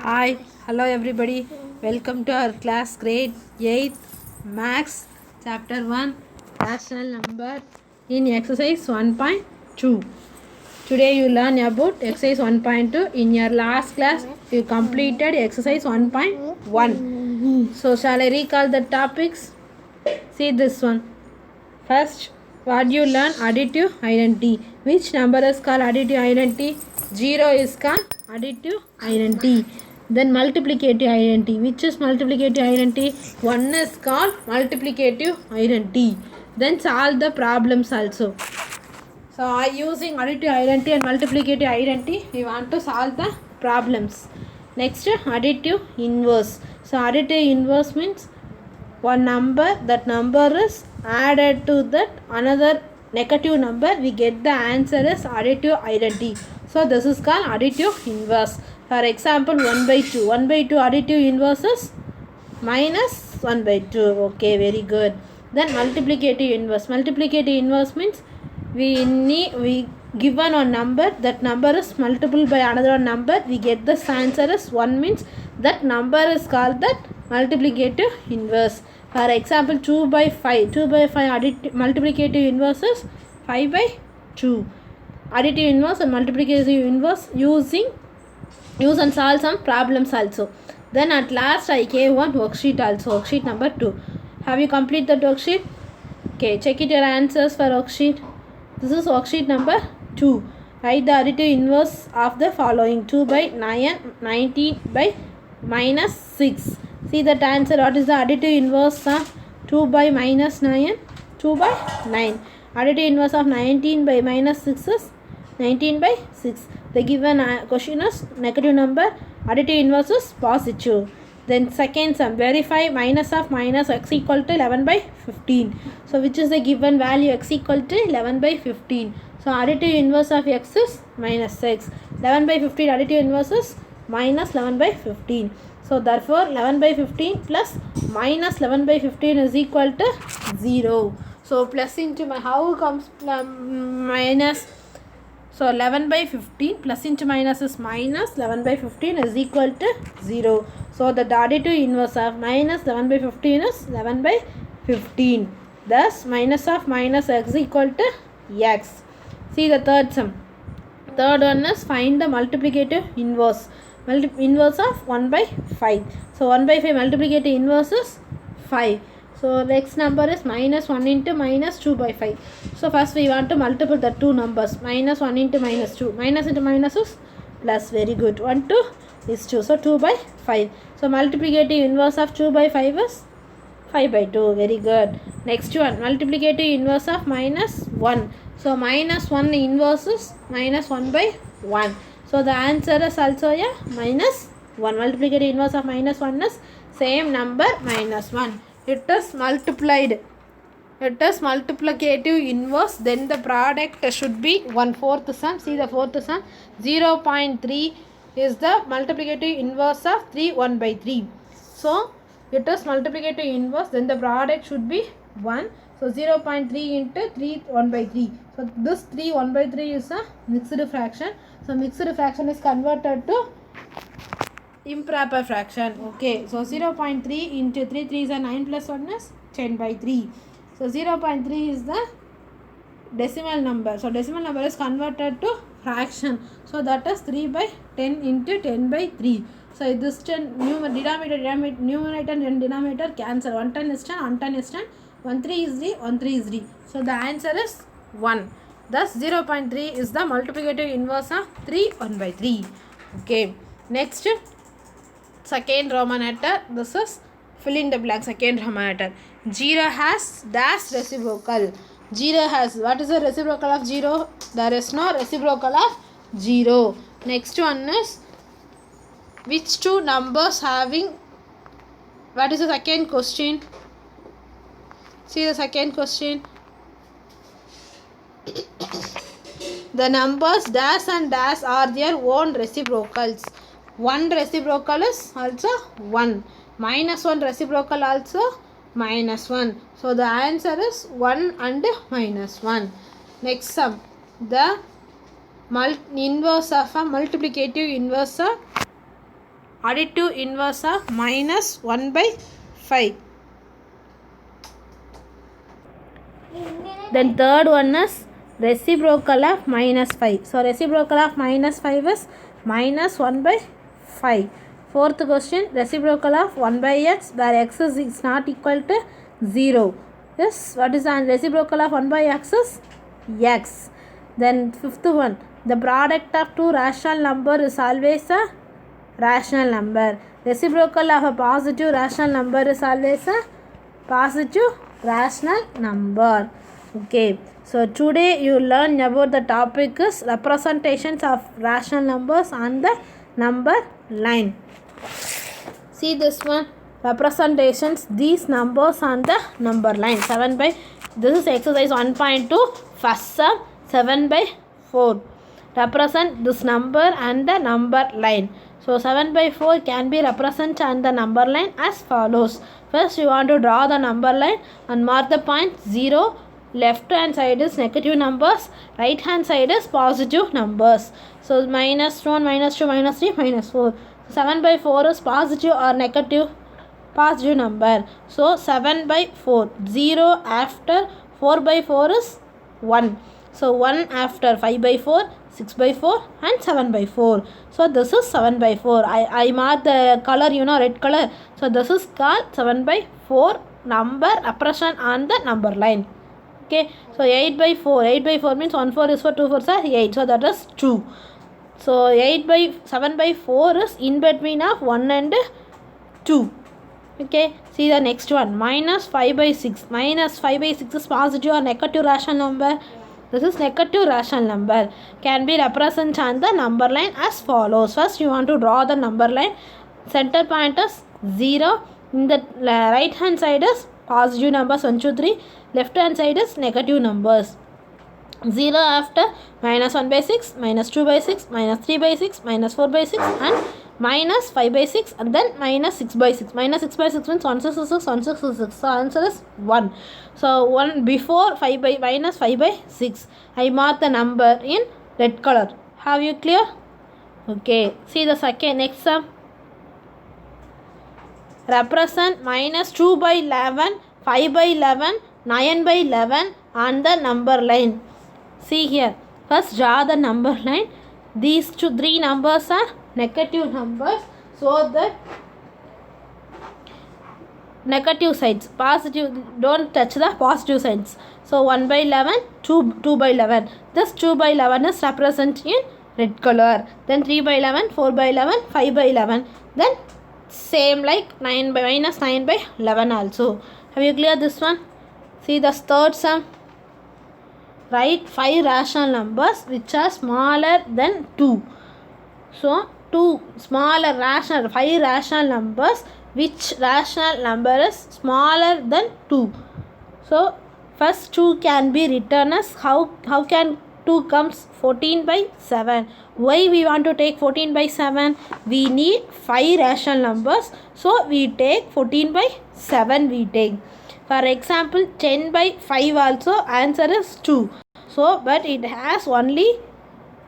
Hi, hello everybody. Welcome to our class grade 8th Max chapter 1 rational number in exercise 1.2. Today you learn about exercise 1.2. In your last class you completed exercise 1.1. So shall I recall the topics? See this one. First, what you learn additive identity. Which number is called additive identity? 0 is called additive identity. Then multiplicative identity. Which is multiplicative identity? 1 is called multiplicative identity. Then solve the problems also. So using additive identity and multiplicative identity, we want to solve the problems. Next, additive inverse. So additive inverse means one number, that number is added to that another negative number, we get the answer as additive identity. So this is called additive inverse. For example, 1 by 2. 1 by 2 additive inverse is minus 1 by 2. Okay, very good. Then multiplicative inverse. Multiplicative inverse means we given a number, that number is multiple by another number, we get the answer as 1 means that number is called that multiplicative inverse. For example, 2 by 5. 2 by 5 multiplicative inverse is 5 by 2. Additive inverse and multiplicative inverse use and solve some problems also. Then at last I gave one worksheet also, worksheet number 2. Have you completed that worksheet? Okay, check it your answers for worksheet. This is worksheet number 2. Write the additive inverse of the following. 2 by 9, 19 by minus 6. See that answer. What is the additive inverse of 2 by minus 9? 2 by 9. Additive inverse of 19 by minus 6 is 19 by 6. The given question is negative number. Additive inverse is positive. Then second sum, verify minus of minus x equal to 11 by 15. So which is the given value? X equal to 11 by 15. So additive inverse of x is minus x. 11 by 15 additive inverse is minus 11 by 15. So therefore 11 by 15 plus minus 11 by 15 is equal to 0. So plus into how comes minus? So 11 by 15 plus into minus is minus 11 by 15 is equal to 0. So the additive inverse of minus 11 by 15 is 11 by 15. Thus minus of minus x equal to x. See the third sum. Third one is find the multiplicative inverse. Inverse of 1 by 5. So 1 by 5 multiplicative inverse is 5. So next number is minus 1 into minus 2 by 5. So first we want to multiply the two numbers. Minus 1 into minus 2. Minus into minus is plus. Very good. 1 2 is 2. So 2 by 5. So multiplicative inverse of 2 by 5 is 5 by 2. Very good. Next one. Multiplicative inverse of minus 1. So minus 1 inverse is minus 1 by 1. So the answer is also a minus 1. Multiplicative inverse of minus 1 is same number minus 1. It is multiplied. It is multiplicative inverse. Then the product should be 1/4 sum. See the fourth sum. 0.3 is the multiplicative inverse of 3 1 by 3. So it is multiplicative inverse. Then the product should be 1. So 0.3 into 3 1 by 3. So this 3 1 by 3 is a mixed fraction. So mixed fraction is converted to improper fraction. Okay, so 0.3 into 3 3 is a 9 plus 1 is 10 by 3. So 0.3 is the decimal number. So decimal number is converted to fraction. So that is 3 by 10 into 10 by 3. So this 10 numerator and denominator cancel. 1 10 is 10, 1 10 is 10, 1 3 is 3, 1 3 is 3. So the answer is 1. Thus 0.3 is the multiplicative inverse of 3 1 by 3. Okay, next second Roman letter. This is fill in the blank. Second Roman letter. 0 has dash reciprocal. 0 has, what is the reciprocal of 0? There is no reciprocal of 0. Next one is which two numbers having, what is the second question? See the second question. The numbers dash and dash are their own reciprocals. 1 reciprocal is also 1. Minus 1 reciprocal also minus 1. So the answer is 1 and minus 1. Next sum. The inverse of a multiplicative inverse of additive inverse of minus 1 by 5. Then third one is reciprocal of minus 5. So reciprocal of minus 5 is minus 1 by 5. Fourth question, reciprocal of 1 by x where x is not equal to 0. Yes, what is the reciprocal of 1 by x is x. Then fifth one, the product of two rational number is always a rational number. Reciprocal of a positive rational number is always a positive rational number. Okay, so today you learn about the topic is representations of rational numbers on the number line. See this one, representations these numbers on the number line. 7 by, this is exercise 1.2, first sum 7 by 4. Represent this number and the number line. So 7 by 4 can be represented on the number line as follows. First you want to draw the number line and mark the point 0. Left hand side is negative numbers, right hand side is positive numbers. So minus 1, minus 2, minus 3, minus 4. 7 by 4 is positive or negative? Positive number. So 7 by 4. 0 after 4 by 4 is 1. So 1 after 5 by 4, 6 by 4 and 7 by 4. So this is 7 by 4. I mark the color, red color. So this is called 7 by 4 number representation on the number line. Okay, so 8 by 4. 8 by 4 means 1 4 is for 2 4s are 8. So that is 2. So 7 by 4 is in between of 1 and 2. Okay, see the next one. Minus 5 by 6. Minus 5 by 6 is positive or negative rational number? This is negative rational number. Can be represented on the number line as follows. First you want to draw the number line. Center point is 0. In the right hand side is positive numbers 1 2 3. Left hand side is negative numbers. 0 after minus 1 by 6, minus 2 by 6, minus 3 by 6, minus 4 by 6 and minus 5 by 6 and then minus 6 by 6. Minus 6 by 6 means 1 6 is 6, 1 6 is 6. So answer is 1. So 1 before 5 by minus 5 by 6. I mark the number in red color. Have you clear? Okay. See the second next sum. Represent minus 2 by 11, 5 by 11, 9 by 11 on the number line. See here. First draw the number line. These three numbers are negative numbers. So that negative sides. Positive. Don't touch the positive sides. So 1 by 11, 2 by 11. This 2 by 11 is represented in red color. Then 3 by 11, 4 by 11, 5 by 11. Then same like 9 by minus 9 by 11 also. Have you cleared this one? See the third sum. Write 5 rational numbers which are smaller than 2. So 2 smaller rational, 5 rational numbers, which rational number is smaller than 2. So first 2 can be written as how can 2 comes 14 by 7. Why we want to take 14 by 7? We need 5 rational numbers. So we take 14 by 7 we take. For example 10 by 5 also answer is 2. So but it has only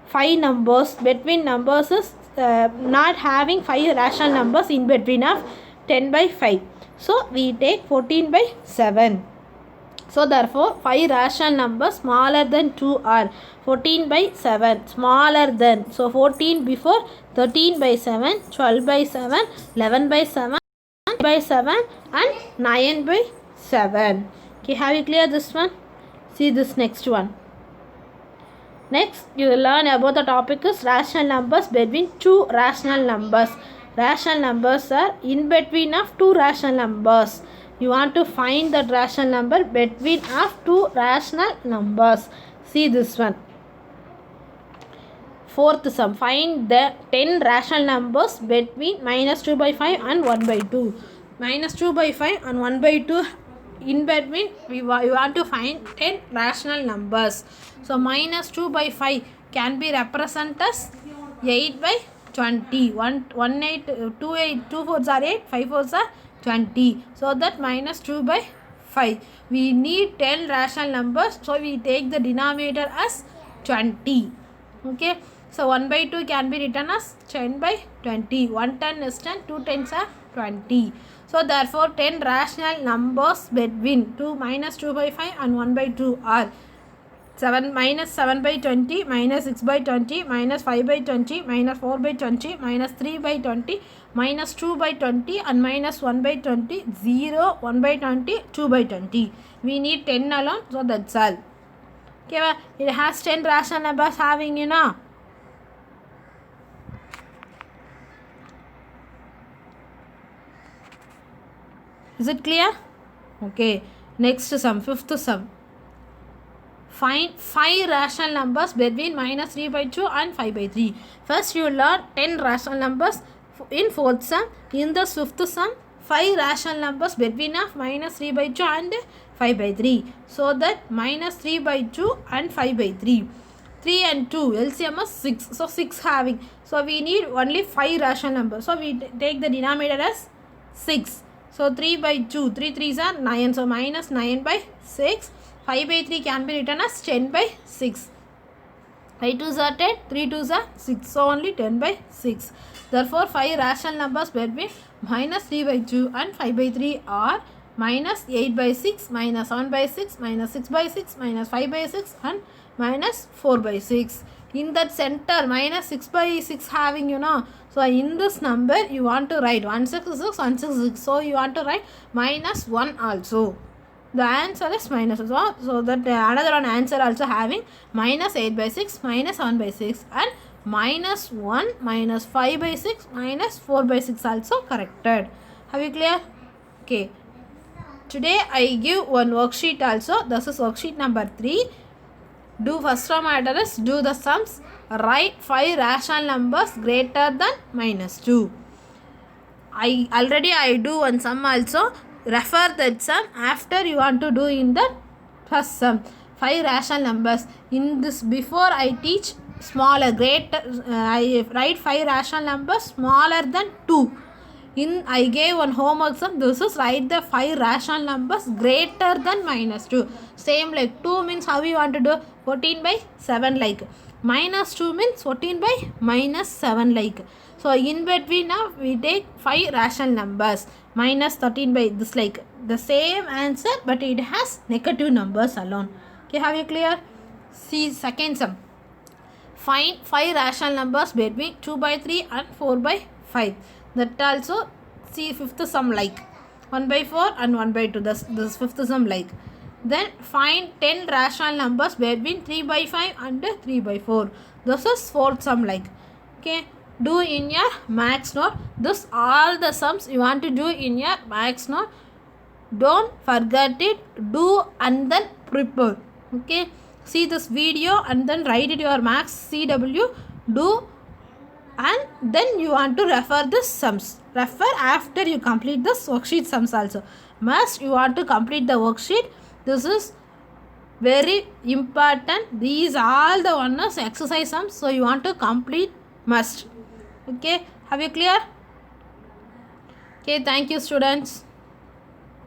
5 numbers. Between numbers is not having 5 rational numbers in between of 10 by 5. So we take 14 by 7. So therefore 5 rational numbers smaller than 2 are 14 by 7 smaller than. So 14 before 13 by 7, 12 by 7, 11 by 7, by 7 and 9 by 7. Okay, have you clear this one? See this next one. Next you will learn about the topic is rational numbers between two rational numbers. Rational numbers are in between of two rational numbers. You want to find the rational number between of two rational numbers. See this one. Fourth sum. Find the 10 rational numbers between minus 2 by 5 and 1 by 2. Minus 2 by 5 and 1 by 2 in between you want to find 10 rational numbers. So minus 2 by 5 can be represented as 8 by 20. 1 8 2 8 2 4s are 8, 5 4s are 20. So that minus 2 by 5. We need 10 rational numbers. So we take the denominator as 20. Okay. So 1 by 2 can be written as 10 by 20. 1 10 is 10, 2 tens are 20. So therefore 10 rational numbers between 2 minus 2 by 5 and 1 by 2 are 7 minus 7 by 20, minus 6 by 20, minus 5 by 20, minus 4 by 20, minus 3 by 20, minus 2 by 20 and minus 1 by 20, 0, 1 by 20, 2 by 20. We need 10 alone, so that's all. Okay, it has 10 rational numbers having, Is it clear? Okay, next sum, fifth sum. Find 5 rational numbers between minus 3 by 2 and 5 by 3. First you learn 10 rational numbers in fourth sum. In the fifth sum, 5 rational numbers between of minus 3 by 2 and 5 by 3. So that minus 3 by 2 and 5 by 3. 3 and 2, LCM is 6. So 6 having. So we need only 5 rational numbers. So we take the denominator as 6. So 3 by 2, 3 3s are 9. So minus 9 by 6. 5 by 3 can be written as 10 by 6. 5 2s are 10, 3 2s are 6. So only 10 by 6. Therefore 5 rational numbers between minus 3 by 2 and 5 by 3 are minus 8 by 6, minus 7 by 6, minus 6 by 6, minus 5 by 6 and minus 4 by 6. In that center minus 6 by 6 having, so in this number you want to write 166, 166. So you want to write minus 1 also. The answer is minus 1. So that another one answer also having minus 8 by 6, minus 7 by 6 and minus 1, minus 5 by 6, minus 4 by 6 also corrected. Have you clear? Okay. Today I give one worksheet also. This is worksheet number 3. Do first term address, do the sums, write 5 rational numbers greater than minus 2. I do one sum also. Refer that sum after you want to do in the first sum. 5 rational numbers. In this, before I teach smaller, greater, I write 5 rational numbers smaller than 2. I gave one homework sum. This is write the 5 rational numbers greater than minus 2. Same like 2 means how you want to do 14 by 7 like. Minus 2 means 14 by minus 7 like. So in between now we take 5 rational numbers. Minus 13 by this like. The same answer but it has negative numbers alone. Okay, have you clear? See second sum. Find 5 rational numbers between 2 by 3 and 4 by 5. That also see fifth sum like 1 by 4 and 1 by 2. This fifth sum like. Then find 10 rational numbers between 3 by 5 and 3 by 4. This is fourth sum like. Okay. Do in your max note. This all the sums you want to do in your max note. Don't forget it. Do and then prepare. Okay. See this video and then write it your max CW. Do and then you want to refer the sums. Refer after you complete this worksheet sums also. Must you want to complete the worksheet. This is very important. These all the one is exercise sums. So you want to complete must. Okay. Have you clear? Okay. Thank you students.